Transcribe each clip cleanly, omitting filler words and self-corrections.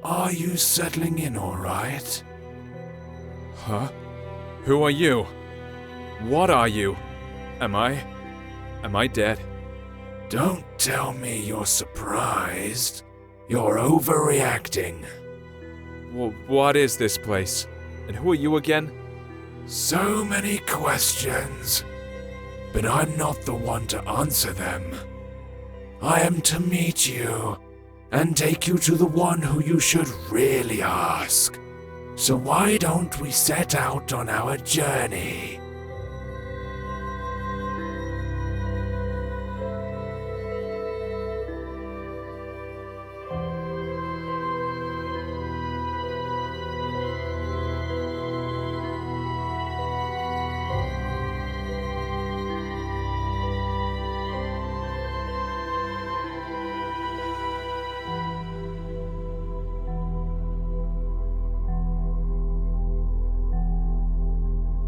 Are you settling in all right? Huh? Who are you? What are you? Am I dead? Don't tell me you're surprised. You're overreacting. What is this place? And who are you again? So many questions, but I'm not the one to answer them. I am to meet you and take you to the one who you should really ask. So why don't we set out on our journey?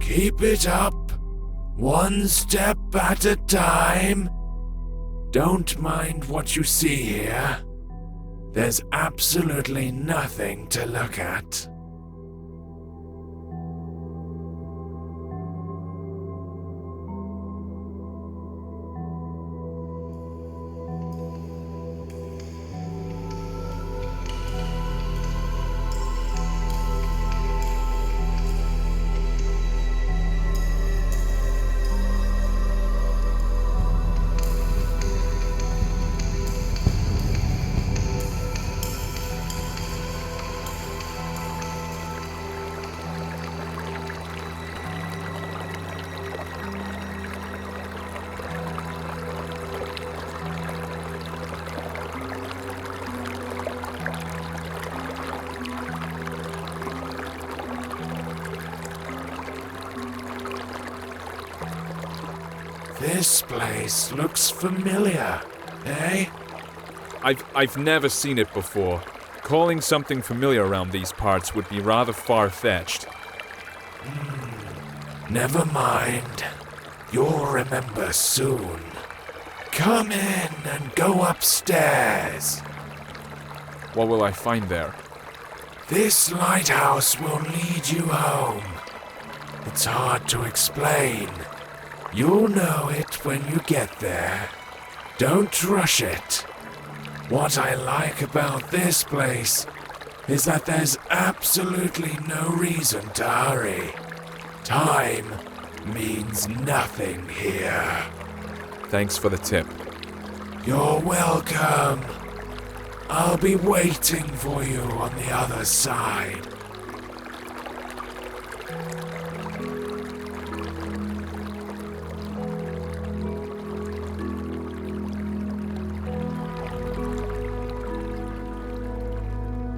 Keep it up, one step at a time. Don't mind what you see here. There's absolutely nothing to look at. This place looks familiar, eh? I've never seen it before. Calling something familiar around these parts would be rather far-fetched. Never mind. You'll remember soon. Come in and go upstairs. What will I find there? This lighthouse will lead you home. It's hard to explain. You'll know it when you get there. Don't rush it. What I like about this place is that there's absolutely no reason to hurry. Time means nothing here. Thanks for the tip. You're welcome. I'll be waiting for you on the other side.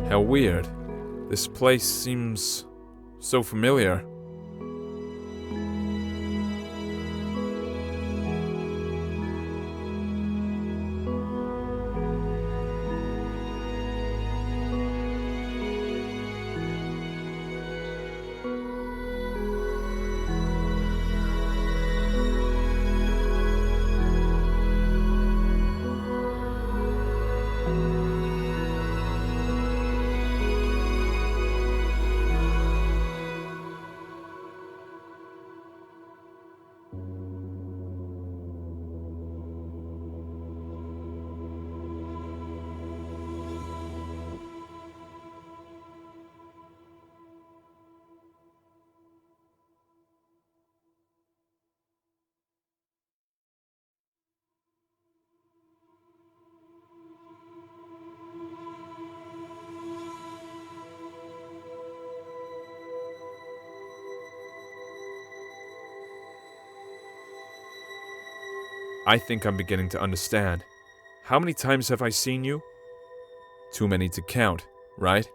How weird. This place seems so familiar. I think I'm beginning to understand. How many times have I seen you? Too many to count, right?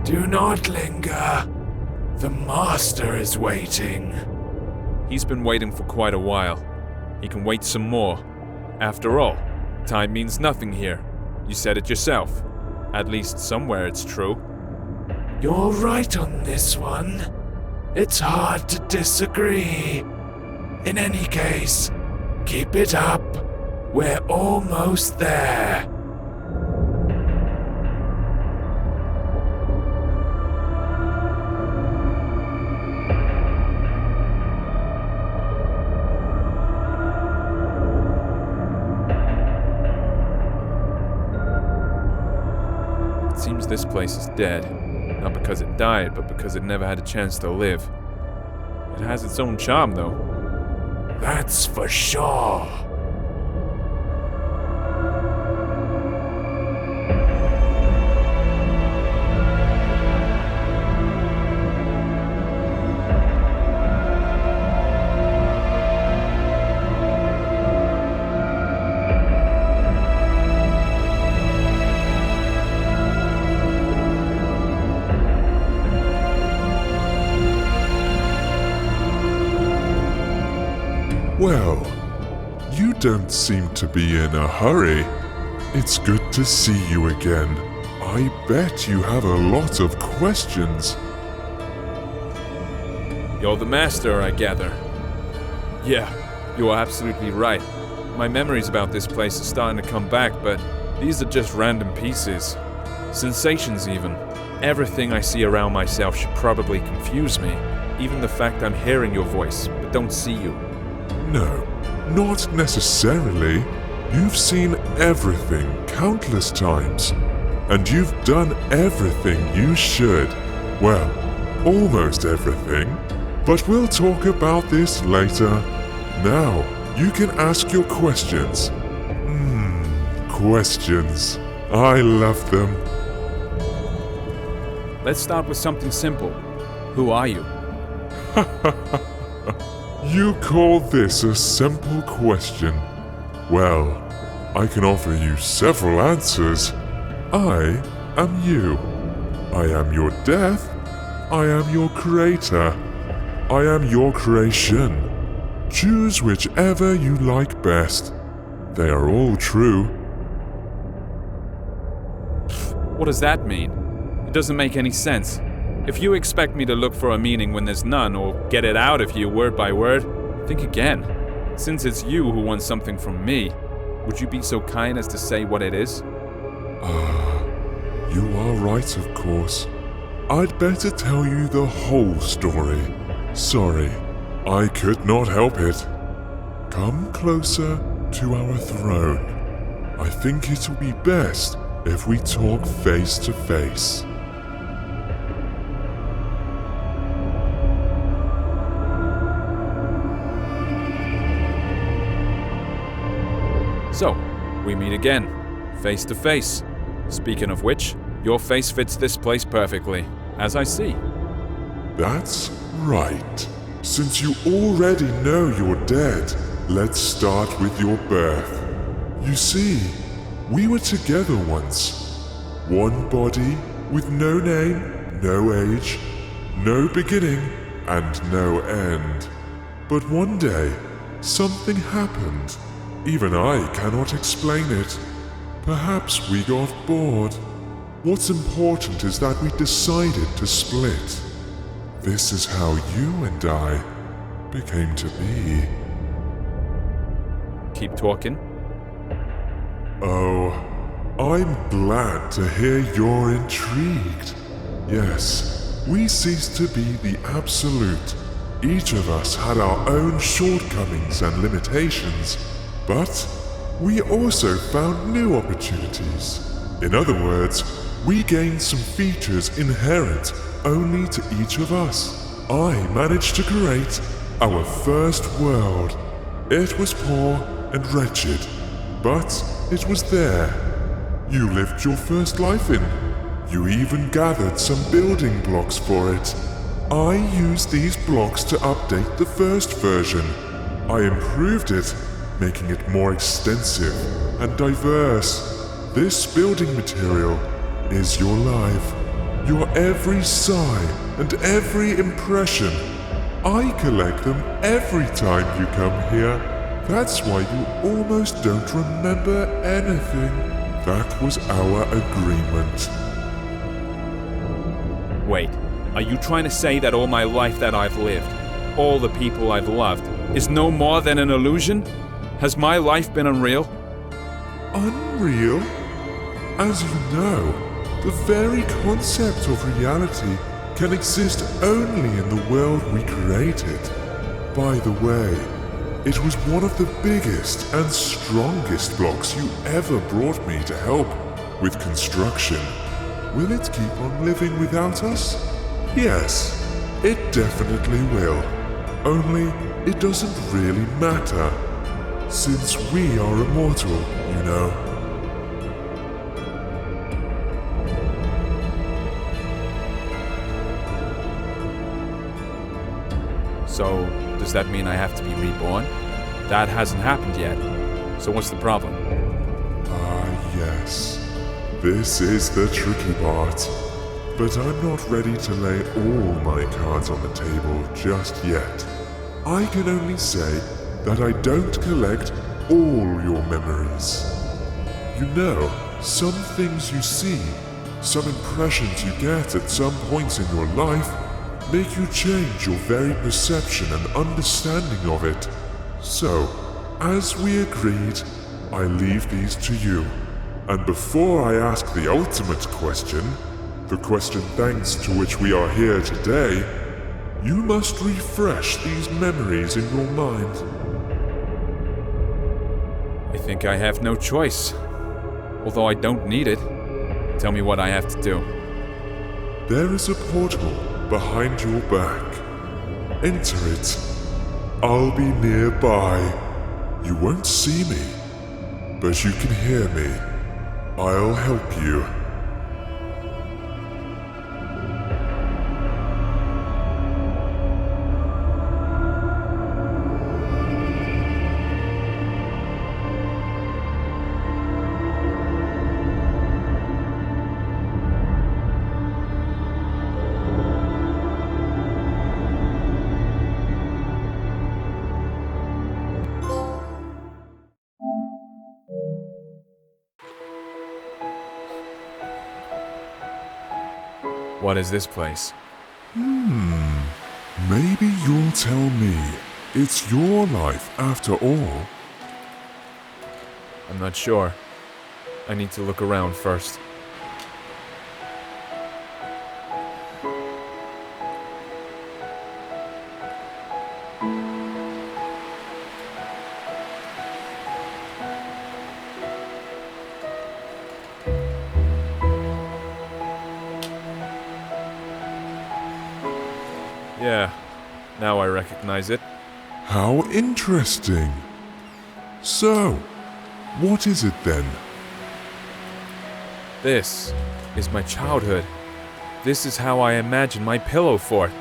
Do not linger. The master is waiting. He's been waiting for quite a while. He can wait some more. After all, time means nothing here. You said it yourself. At least somewhere it's true. You're right on this one. It's hard to disagree. In any case, keep it up. We're almost there. It seems this place is dead. Not because it died, but because it never had a chance to live. It has its own charm, though. That's for sure. Well, you don't seem to be in a hurry. It's good to see you again. I bet you have a lot of questions. You're the master, I gather. Yeah, you are absolutely right. My memories about this place are starting to come back, but these are just random pieces. Sensations, even. Everything I see around myself should probably confuse me. Even the fact I'm hearing your voice, but don't see you. No, not necessarily. You've seen everything countless times. And you've done everything you should. Well, almost everything. But we'll talk about this later. Now, you can ask your questions. Questions. I love them. Let's start with something simple. Who are you? You call this a simple question? Well, I can offer you several answers. I am you. I am your death. I am your creator. I am your creation. Choose whichever you like best. They are all true. What does that mean? It doesn't make any sense. If you expect me to look for a meaning when there's none, or get it out of you word by word, think again. Since it's you who wants something from me, would you be so kind as to say what it is? You are right, of course. I'd better tell you the whole story. Sorry, I could not help it. Come closer to our throne. I think it'll be best if we talk face to face. So, we meet again, face to face. Speaking of which, your face fits this place perfectly, as I see. That's right. Since you already know you're dead, let's start with your birth. You see, we were together once. One body with no name, no age, no beginning, and no end. But one day, something happened. Even I cannot explain it. Perhaps we got bored. What's important is that we decided to split. This is how you and I became to be. Keep talking. Oh, I'm glad to hear you're intrigued. Yes, we ceased to be the absolute. Each of us had our own shortcomings and limitations. But we also found new opportunities. In other words, we gained some features inherent only to each of us. I managed to create our first world. It was poor and wretched, but it was there. You lived your first life in. You even gathered some building blocks for it. I used these blocks to update the first version. I improved it, making it more extensive and diverse. This building material is your life, your every sigh and every impression. I collect them every time you come here. That's why you almost don't remember anything. That was our agreement. Wait, are you trying to say that all my life that I've lived, all the people I've loved, is no more than an illusion? Has my life been unreal? Unreal? As you know, the very concept of reality can exist only in the world we created. By the way, it was one of the biggest and strongest blocks you ever brought me to help with construction. Will it keep on living without us? Yes, it definitely will. Only it doesn't really matter, since we are immortal, you know. So, does that mean I have to be reborn? That hasn't happened yet. So what's the problem? Ah, yes. This is the tricky part. But I'm not ready to lay all my cards on the table just yet. I can only say that I don't collect all your memories. You know, some things you see, some impressions you get at some points in your life, make you change your very perception and understanding of it. So, as we agreed, I leave these to you. And before I ask the ultimate question, the question thanks to which we are here today, you must refresh these memories in your mind. I think I have no choice. Although I don't need it. Tell me what I have to do. There is a portal behind your back. Enter it. I'll be nearby. You won't see me, but you can hear me. I'll help you. What is this place? Maybe you'll tell me. It's your life after all. I'm not sure. I need to look around first. Yeah, now I recognize it. How interesting. So, what is it then? This is my childhood. This is how I imagine my pillow fort.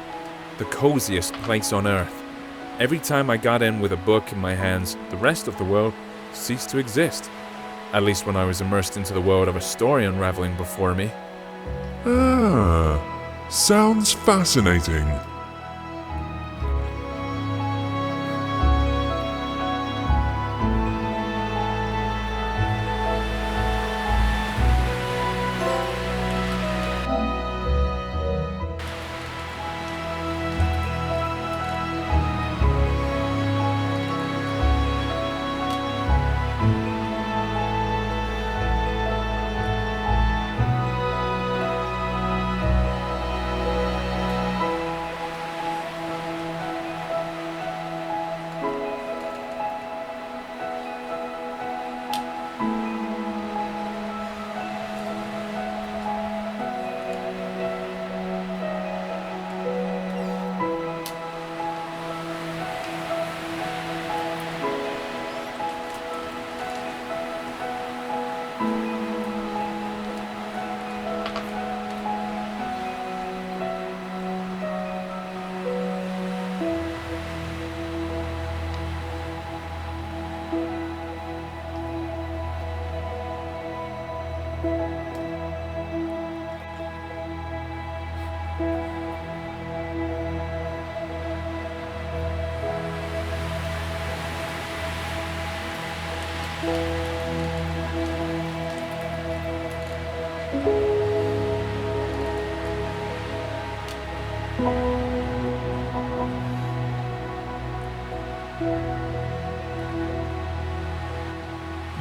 The coziest place on earth. Every time I got in with a book in my hands, the rest of the world ceased to exist. At least when I was immersed into the world of a story unraveling before me. Ah, sounds fascinating.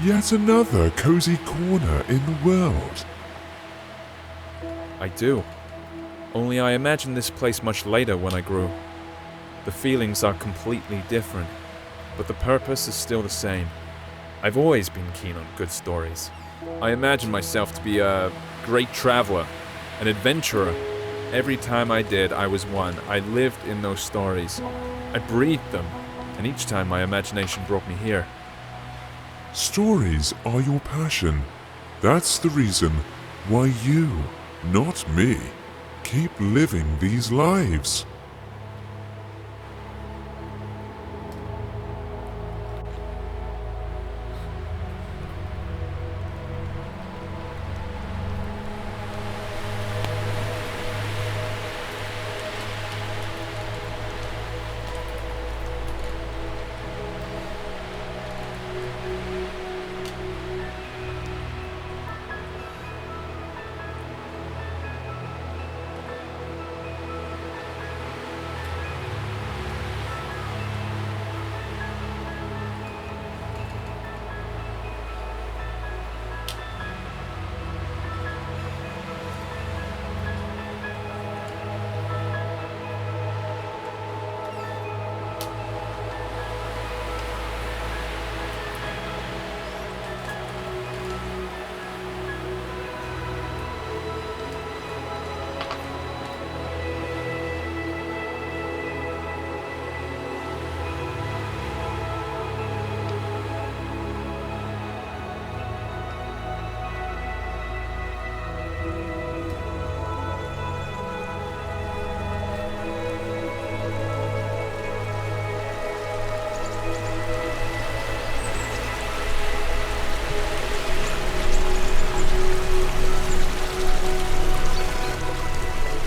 Yet another cozy corner in the world. I do. Only I imagined this place much later when I grew. The feelings are completely different, but the purpose is still the same. I've always been keen on good stories. I imagined myself to be a great traveler, an adventurer. Every time I did, I was one. I lived in those stories. I breathed them, and each time my imagination brought me here. Stories are your passion. That's the reason why you, not me, keep living these lives.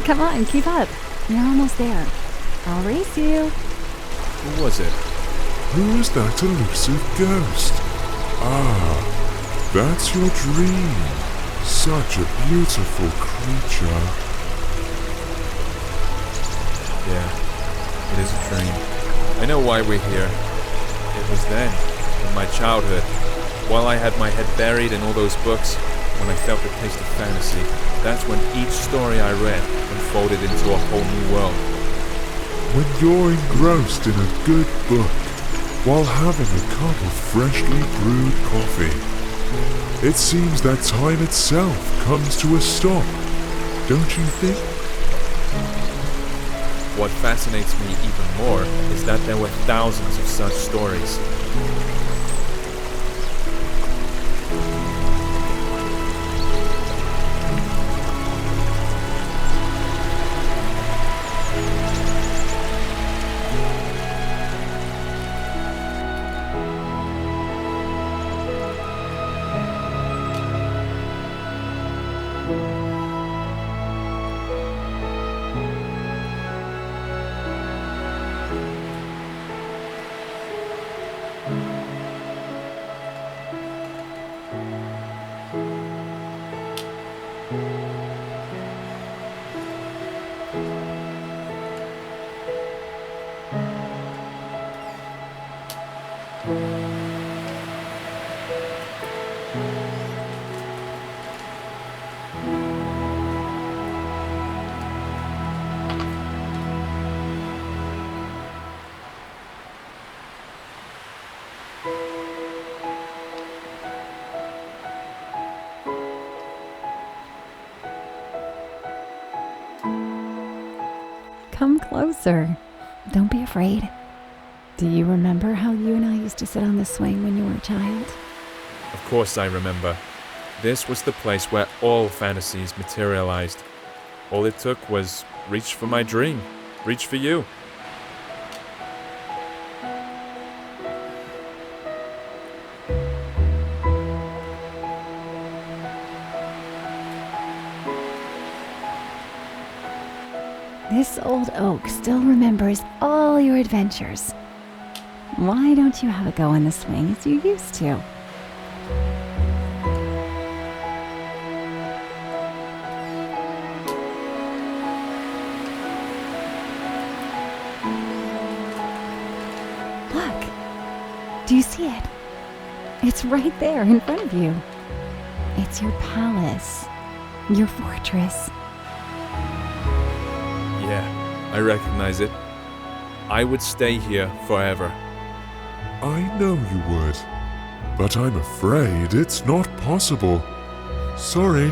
Come on, keep up. You're almost there. I'll race you. Who was it? Who is that elusive ghost? Ah, that's your dream. Such a beautiful creature. Yeah, it is a dream. I know why we're here. It was then, in my childhood, while I had my head buried in all those books, when I felt the taste of fantasy. That's when each story I read unfolded into a whole new world. When you're engrossed in a good book, while having a cup of freshly brewed coffee, it seems that time itself comes to a stop, don't you think? What fascinates me even more is that there were thousands of such stories. Come closer. Don't be afraid. Do you remember how you and I used to sit on the swing when you were a child? Of course I remember. This was the place where all fantasies materialized. All it took was reach for my dream, reach for you. This old oak still remembers all your adventures. Why don't you have a go on the swing as you used to? Do you see it? It's right there in front of you. It's your palace, your fortress. Yeah, I recognize it. I would stay here forever. I know you would, but I'm afraid it's not possible. Sorry.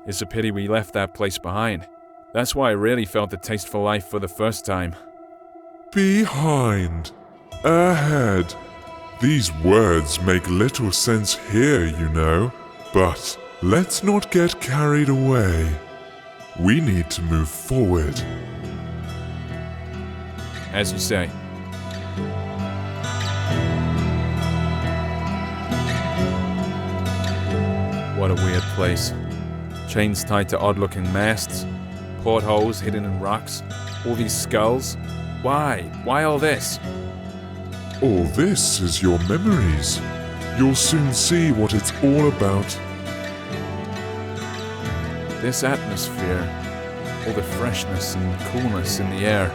It's a pity we left that place behind. That's why I really felt the taste for life for the first time. Behind. Ahead. These words make little sense here, you know. But let's not get carried away. We need to move forward. As you say. What a weird place. Chains tied to odd-looking masts, portholes hidden in rocks, all these skulls. Why? Why all this? All this is your memories. You'll soon see what it's all about. This atmosphere, all the freshness and coolness in the air,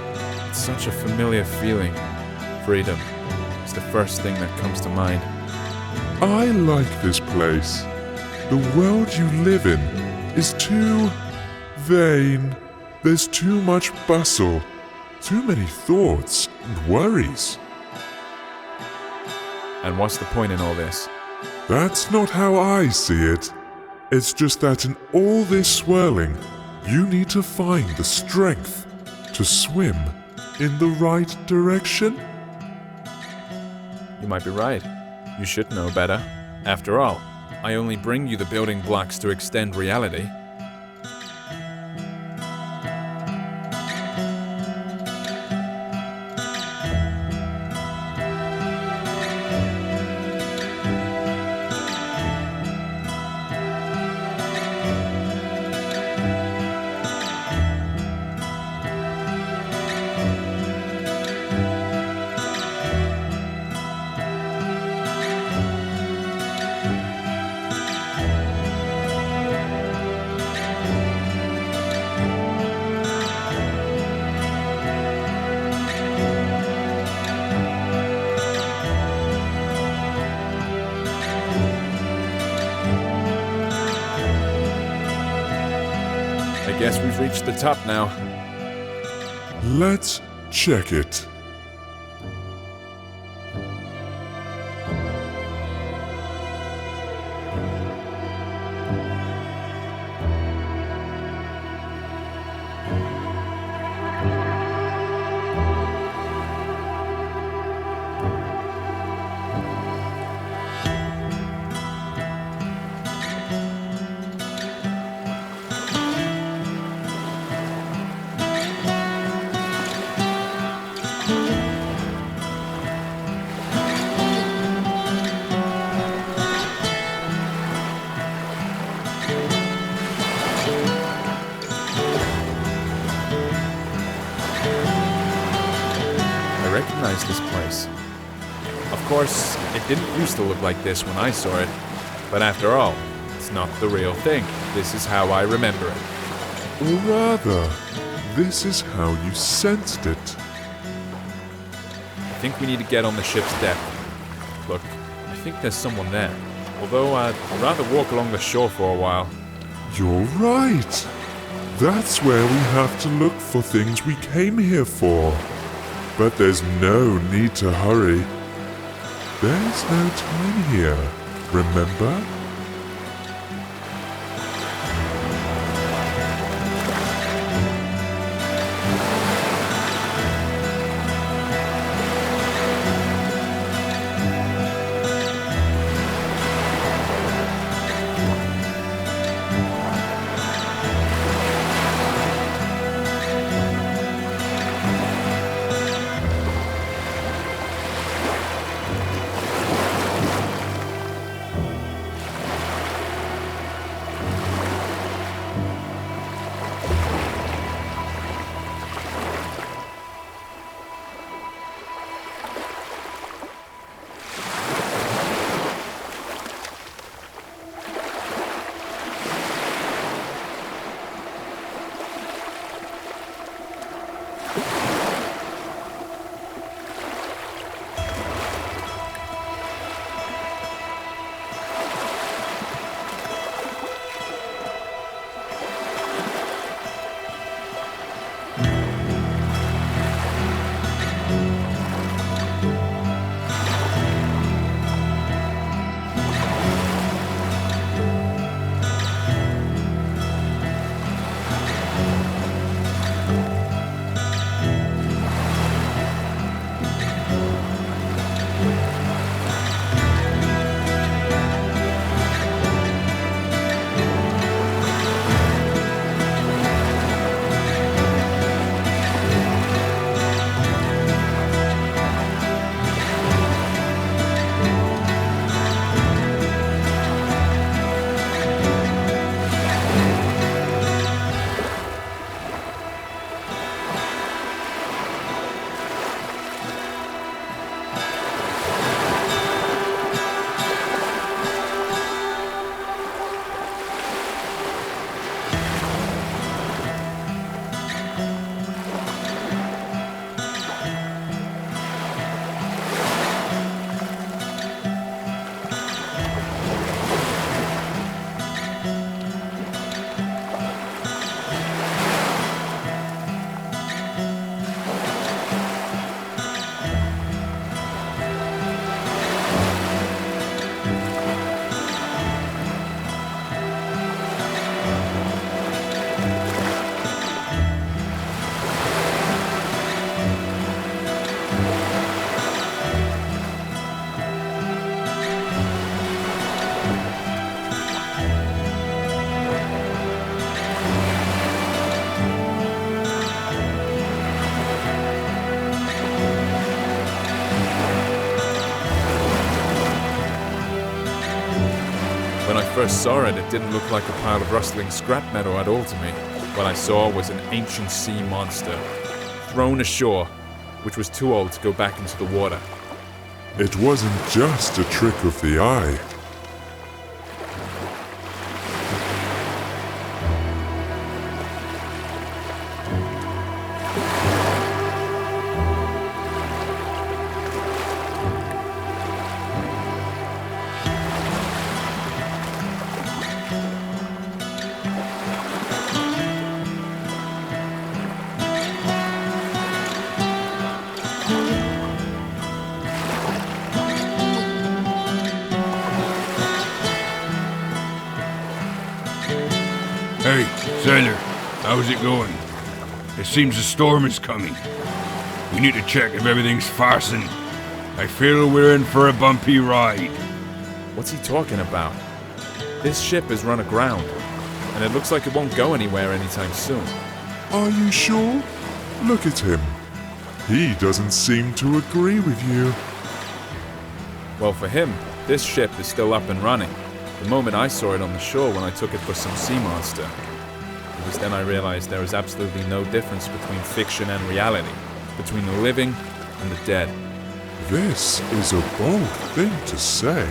it's such a familiar feeling. Freedom is the first thing that comes to mind. I like this place. The world you live in is too vain. There's too much bustle, too many thoughts and worries. And what's the point in all this? That's not how I see it. It's just that in all this swirling, you need to find the strength to swim in the right direction. You might be right. You should know better. After all, I only bring you the building blocks to extend reality. I guess we've reached the top now. Let's check it. I recognize this place. Of course, it didn't used to look like this when I saw it, but after all, it's not the real thing. This is how I remember it. Or rather, this is how you sensed it. I think we need to get on the ship's deck. Look, I think there's someone there. Although I'd rather walk along the shore for a while. You're right. That's where we have to look for things we came here for. But there's no need to hurry. There's no time here, remember? When I first saw it, it didn't look like a pile of rustling scrap metal at all to me. What I saw was an ancient sea monster, thrown ashore, which was too old to go back into the water. It wasn't just a trick of the eye. Hey, sailor, how's it going? It seems a storm is coming. We need to check if everything's fastened. I feel we're in for a bumpy ride. What's he talking about? This ship is run aground, and it looks like it won't go anywhere anytime soon. Are you sure? Look at him. He doesn't seem to agree with you. Well, for him, this ship is still up and running. The moment I saw it on the shore when I took it for some sea monster. It was then I realized there is absolutely no difference between fiction and reality, between the living and the dead. This is a bold thing to say.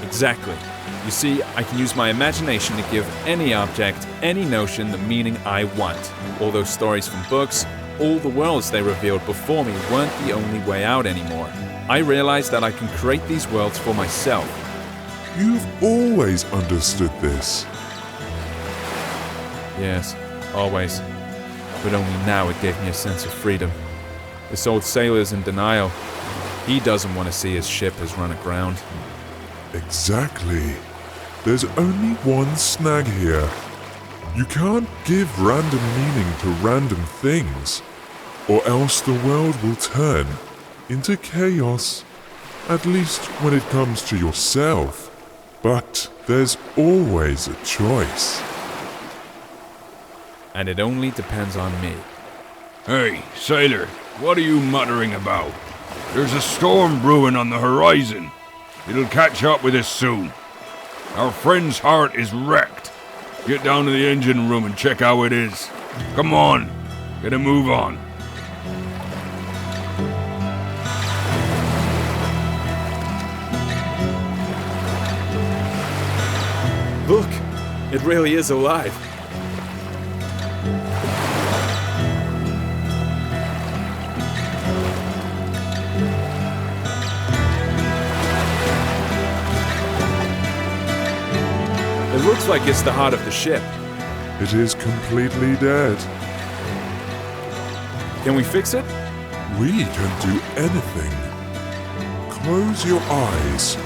Exactly. You see, I can use my imagination to give any object, any notion the meaning I want. All those stories from books, all the worlds they revealed before me weren't the only way out anymore. I realized that I can create these worlds for myself. You've always understood this. Yes, always. But only now it gave me a sense of freedom. This old sailor's in denial. He doesn't want to see his ship has run aground. Exactly. There's only one snag here. You can't give random meaning to random things, or else the world will turn into chaos, at least when it comes to yourself. But there's always a choice. And it only depends on me. Hey, sailor, what are you muttering about? There's a storm brewing on the horizon. It'll catch up with us soon. Our friend's heart is wrecked. Get down to the engine room and check how it is. Come on, get a move on. Look, it really is alive. It looks like it's the heart of the ship. It is completely dead. Can we fix it? We can do anything. Close your eyes.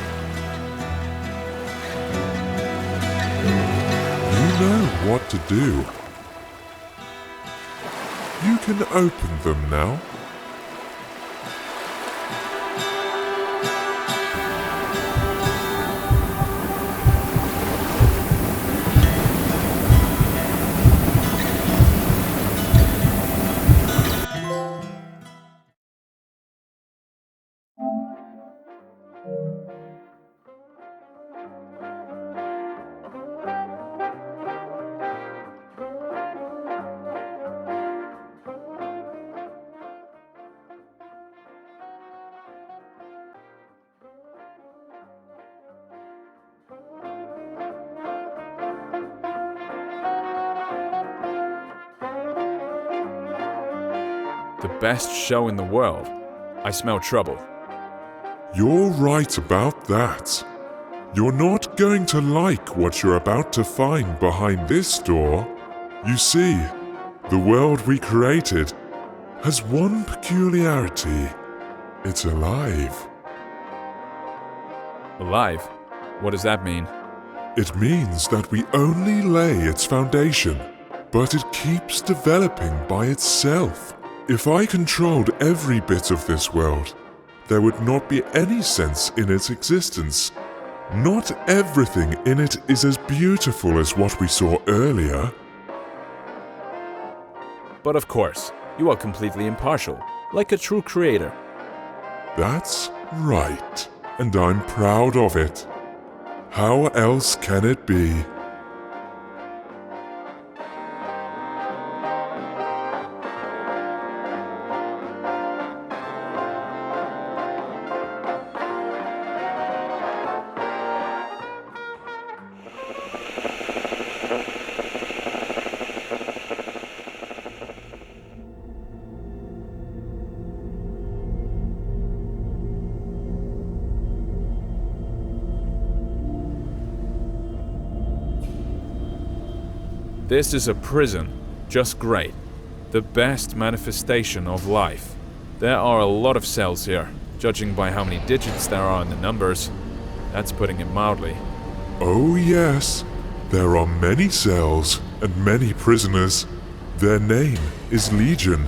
You know what to do. You can open them now. The best show in the world. I smell trouble. You're right about that. You're not going to like what you're about to find behind this door. You see, the world we created has one peculiarity. It's alive. Alive? What does that mean? It means that we only lay its foundation, but it keeps developing by itself. If I controlled every bit of this world, there would not be any sense in its existence. Not everything in it is as beautiful as what we saw earlier. But of course, you are completely impartial, like a true creator. That's right, and I'm proud of it. How else can it be? This is a prison. Just great. The best manifestation of life. There are a lot of cells here, judging by how many digits there are in the numbers. That's putting it mildly. Oh yes, there are many cells and many prisoners. Their name is Legion.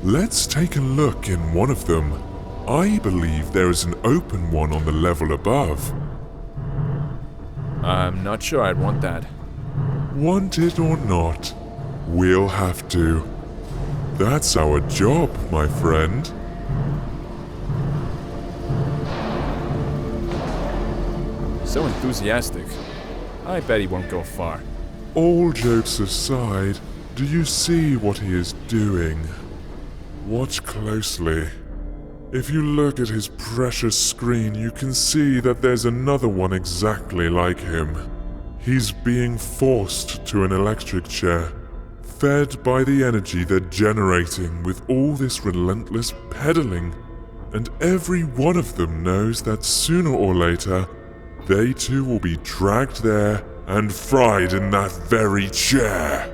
Let's take a look in one of them. I believe there is an open one on the level above. I'm not sure I'd want that. Want it or not, we'll have to. That's our job, my friend. So enthusiastic. I bet he won't go far. All jokes aside, do you see what he is doing? Watch closely. If you look at his precious screen, you can see that there's another one exactly like him. He's being forced to an electric chair, fed by the energy they're generating with all this relentless pedaling. And every one of them knows that sooner or later, they too will be dragged there and fried in that very chair.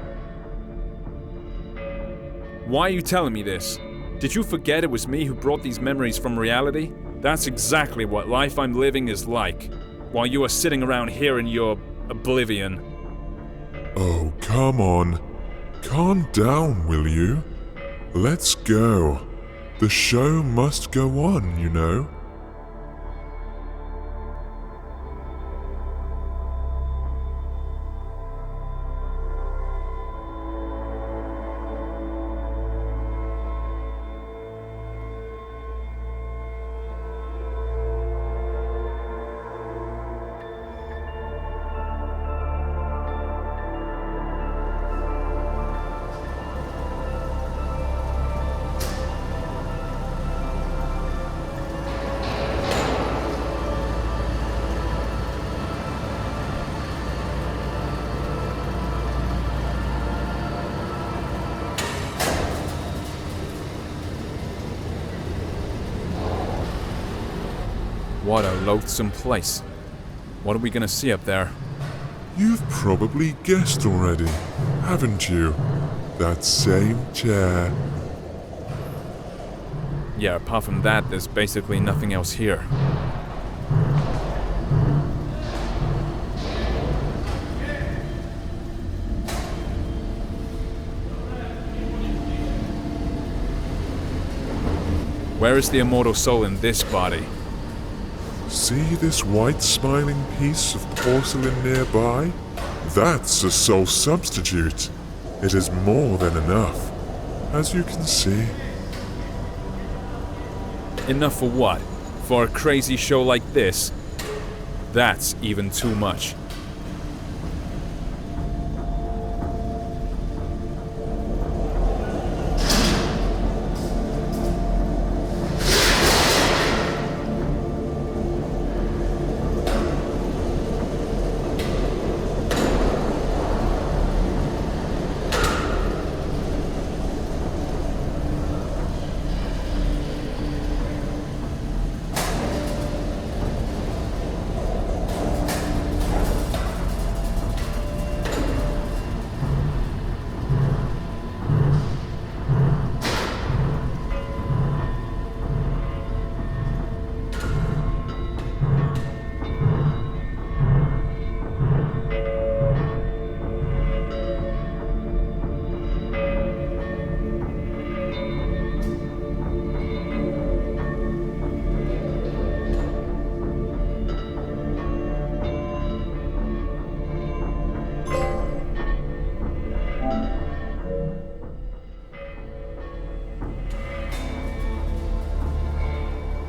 Why are you telling me this? Did you forget it was me who brought these memories from reality? That's exactly what life I'm living is like, while you are sitting around here in your oblivion. Oh, come on. Calm down, will you? Let's go. The show must go on, you know. What a loathsome place. What are we gonna see up there? You've probably guessed already, haven't you? That same chair. Yeah, apart from that, there's basically nothing else here. Where is the immortal soul in this body? See this white smiling piece of porcelain nearby? That's a soul substitute. It is more than enough, as you can see. Enough for what? For a crazy show like this? That's even too much.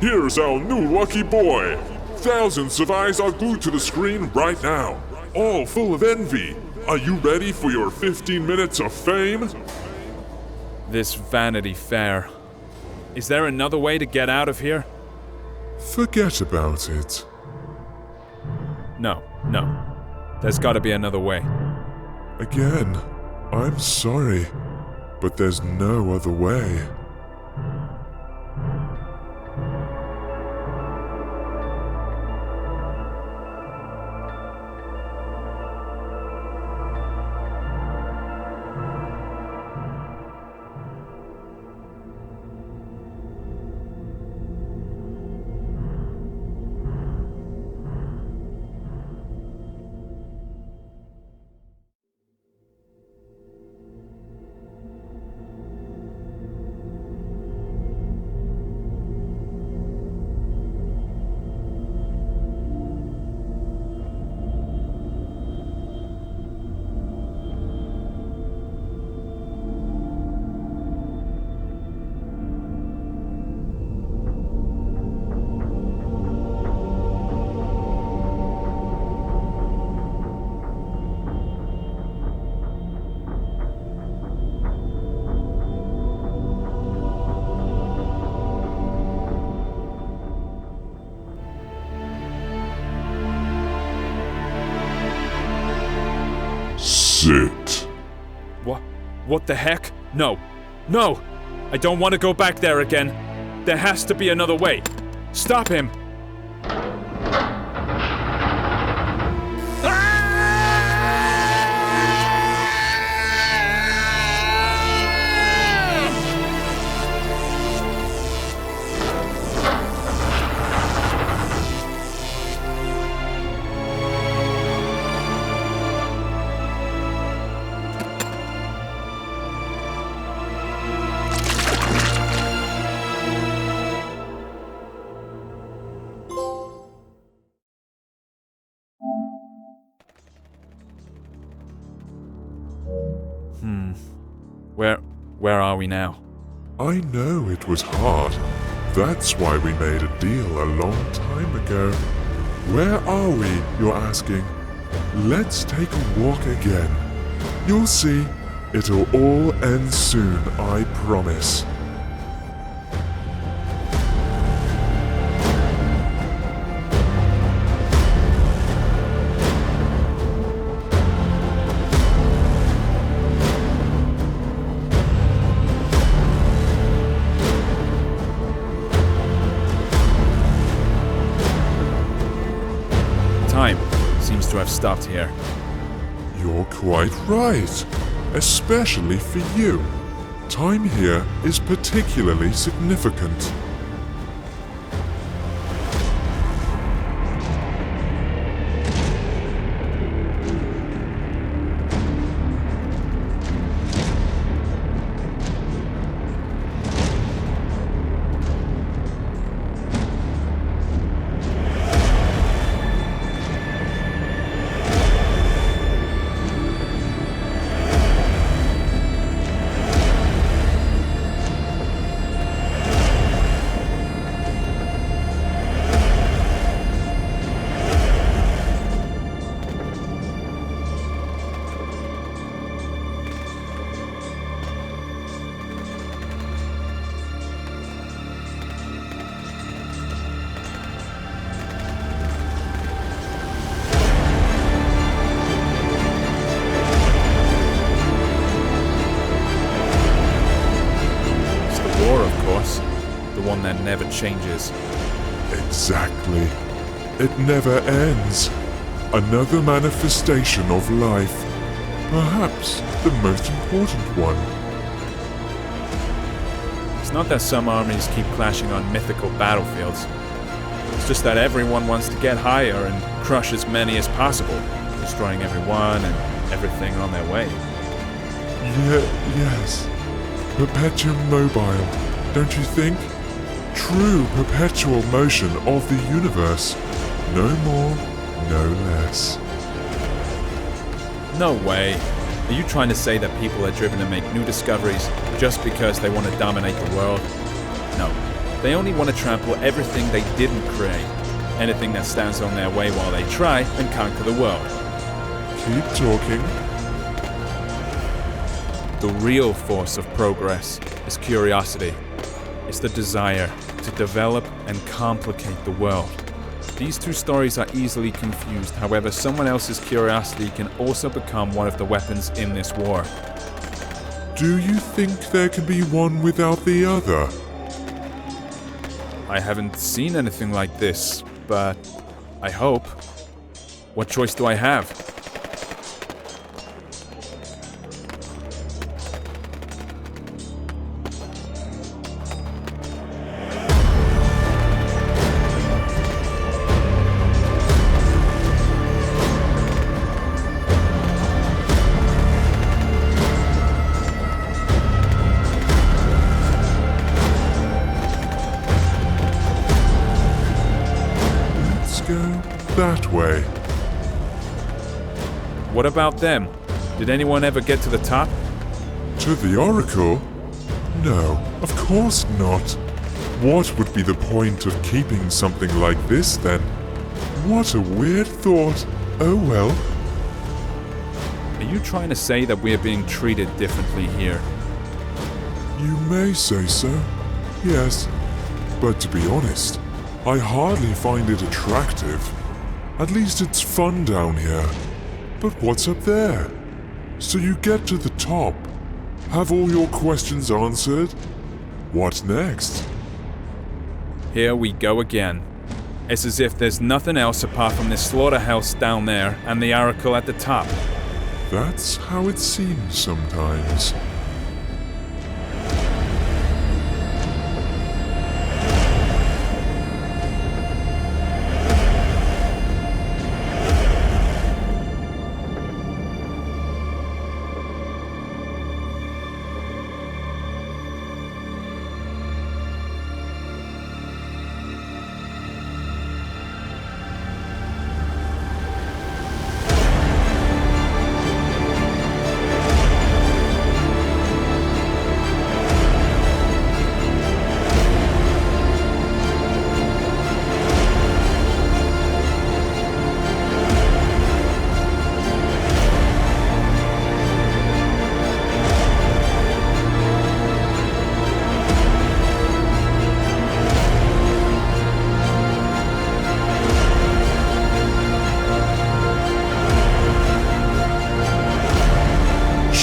Here's our new lucky boy. Thousands of eyes are glued to the screen right now, all full of envy. Are you ready for your 15 minutes of fame? This Vanity Fair. Is there another way to get out of here? Forget about it. No. There's gotta be another way. Again, I'm sorry, but there's no other way. Sit. What the heck? No! I don't want to go back there again. There has to be another way. Stop him! Where are we now? I know it was hard. That's why we made a deal a long time ago. Where are we, you're asking? Let's take a walk again. You'll see, it'll all end soon, I promise. Time seems to have stopped here. You're quite right, especially for you. Time here is particularly significant. The one that never changes. Exactly. It never ends. Another manifestation of life. Perhaps the most important one. It's not that some armies keep clashing on mythical battlefields. It's just that everyone wants to get higher and crush as many as possible, destroying everyone and everything on their way. Yes. Perpetuum mobile, don't you think? True perpetual motion of the universe. No more, no less. No way. Are you trying to say that people are driven to make new discoveries just because they want to dominate the world? No. They only want to trample everything they didn't create. anything that stands on their way while they try and conquer the world. Keep talking. The real force of progress is curiosity. It's the desire to develop and complicate the world. These two stories are easily confused, however, someone else's curiosity can also become one of the weapons in this war. Do you think there can be one without the other? I haven't seen anything like this, but I hope. What choice do I have? That way. What about them? Did anyone ever get to the top? To the Oracle? No, of course not. What would be the point of keeping something like this then? What a weird thought. Oh well. Are you trying to say that we're being treated differently here? You may say so, yes. But to be honest, I hardly find it attractive. At least it's fun down here. But what's up there? So you get to the top. Have all your questions answered? What next? Here we go again. It's as if there's nothing else apart from this slaughterhouse down there and the oracle at the top. That's how it seems sometimes.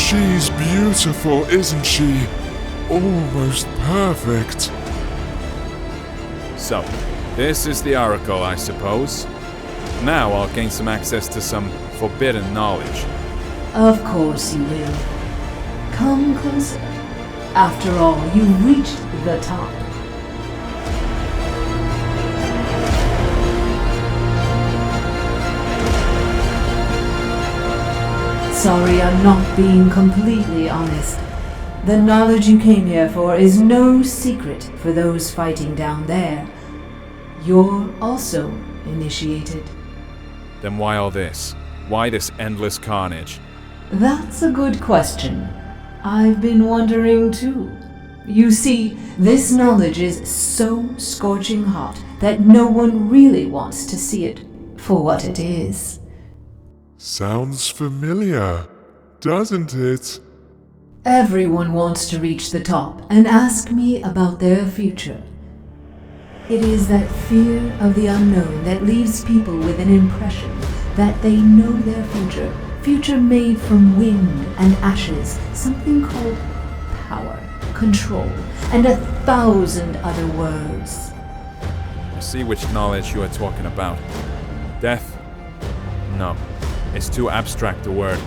She's beautiful, isn't she? Almost perfect. So, this is the oracle, I suppose. Now I'll gain some access to some forbidden knowledge. Of course you will. Come closer. After all, you reached the top. Sorry, I'm not being completely honest. The knowledge you came here for is no secret for those fighting down there. You're also initiated. Then why all this? Why this endless carnage? That's a good question. I've been wondering too. You see, this knowledge is so scorching hot that no one really wants to see it for what it is. Sounds familiar, doesn't it? Everyone wants to reach the top and ask me about their future. It is that fear of the unknown that leaves people with an impression that they know their future made from wind and ashes, something called power, control, and 1,000 other words. I see which knowledge you are talking about. Death? No, it's too abstract a word.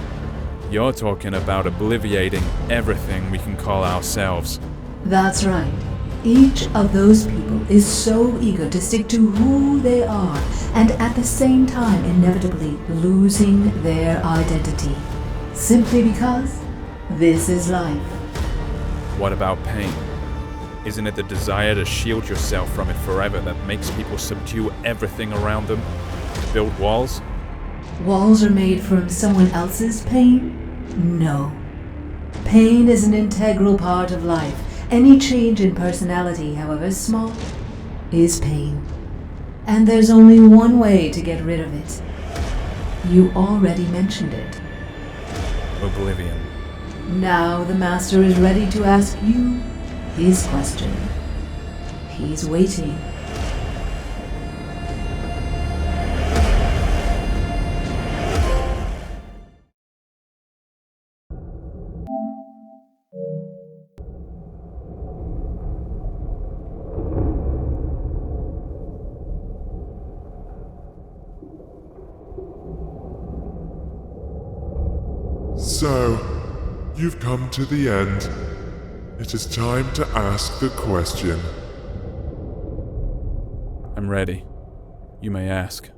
You're talking about obliviating everything we can call ourselves. That's right. Each of those people is so eager to stick to who they are, and at the same time inevitably losing their identity. Simply because this is life. What about pain? Isn't it the desire to shield yourself from it forever that makes people subdue everything around them? Build walls? Walls are made from someone else's pain? No. Pain is an integral part of life. Any change in personality, however small, is pain. and there's only one way to get rid of it. You already mentioned it. Oblivion. Now the Master is ready to ask you his question. He's waiting. So, you've come to the end. It is time to ask the question. I'm ready. You may ask.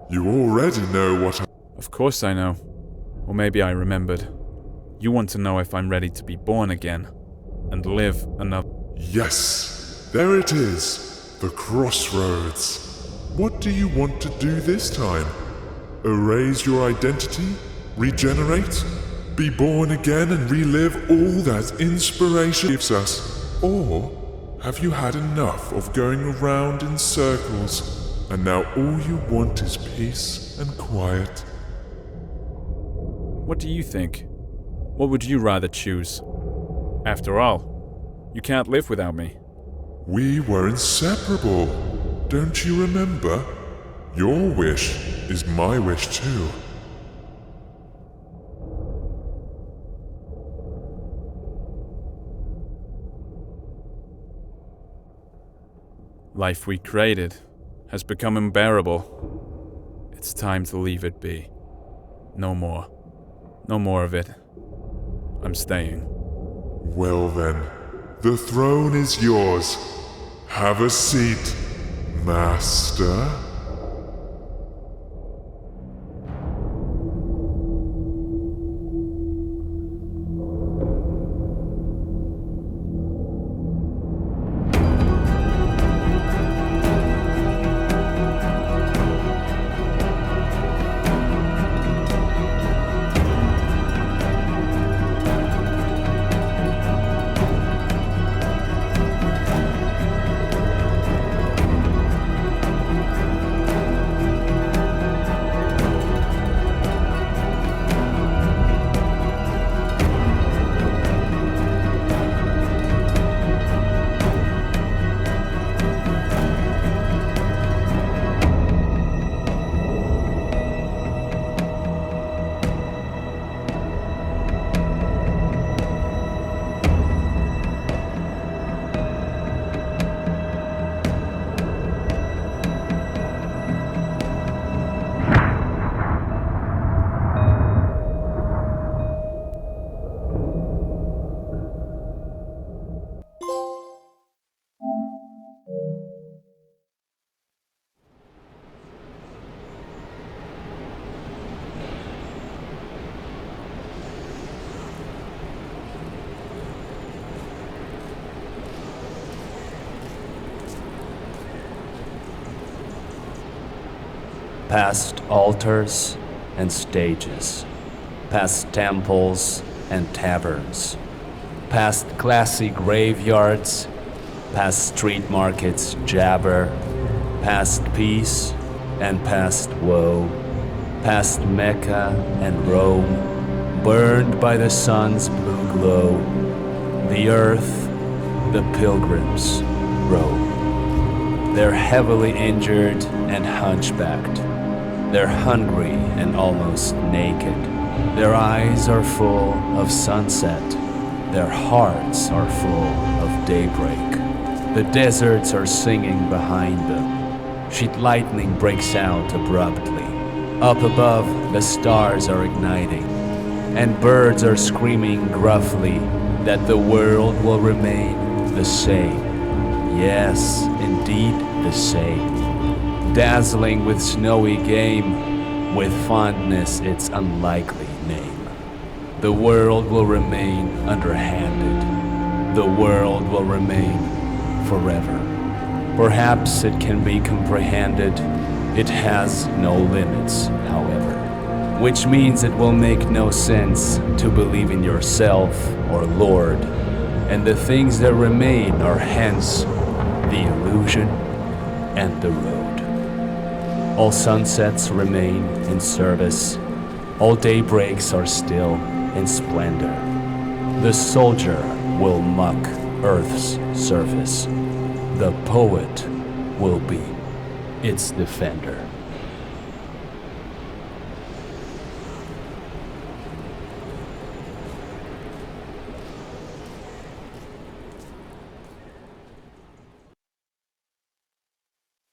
You already know what Of course I know. Or maybe I remembered. You want to know if I'm ready to be born again and live another. Yes, there it is. The crossroads. What do you want to do this time? Erase your identity? Regenerate? Be born again and relive all that inspiration gives us? Or have you had enough of going around in circles and now all you want is peace and quiet? What do you think? What would you rather choose? After all, you can't live without me. We were inseparable. Don't you remember? Your wish is my wish too. Life we created has become unbearable. It's time to leave it be. No more. No more of it. I'm staying. Well then, the throne is yours. Have a seat, Master. Past altars and stages, past temples and taverns, past classy graveyards, past street markets jabber, past peace and past woe, past Mecca and Rome, burned by the sun's blue glow, the earth, the pilgrims roam. They're heavily injured and hunchbacked. They're hungry and almost naked. Their eyes are full of sunset. Their hearts are full of daybreak. The deserts are singing behind them. Sheet lightning breaks out abruptly. Up above, the stars are igniting. And birds are screaming gruffly that the world will remain the same. Yes, indeed the same. Dazzling with snowy game, with fondness its unlikely name. The world will remain underhanded. The world will remain forever. Perhaps it can be comprehended. It has no limits, however. Which means it will make no sense to believe in yourself or Lord. And the things that remain are hence the illusion and the road. All sunsets remain in service. All daybreaks are still in splendor. The soldier will mock Earth's surface. The poet will be its defender.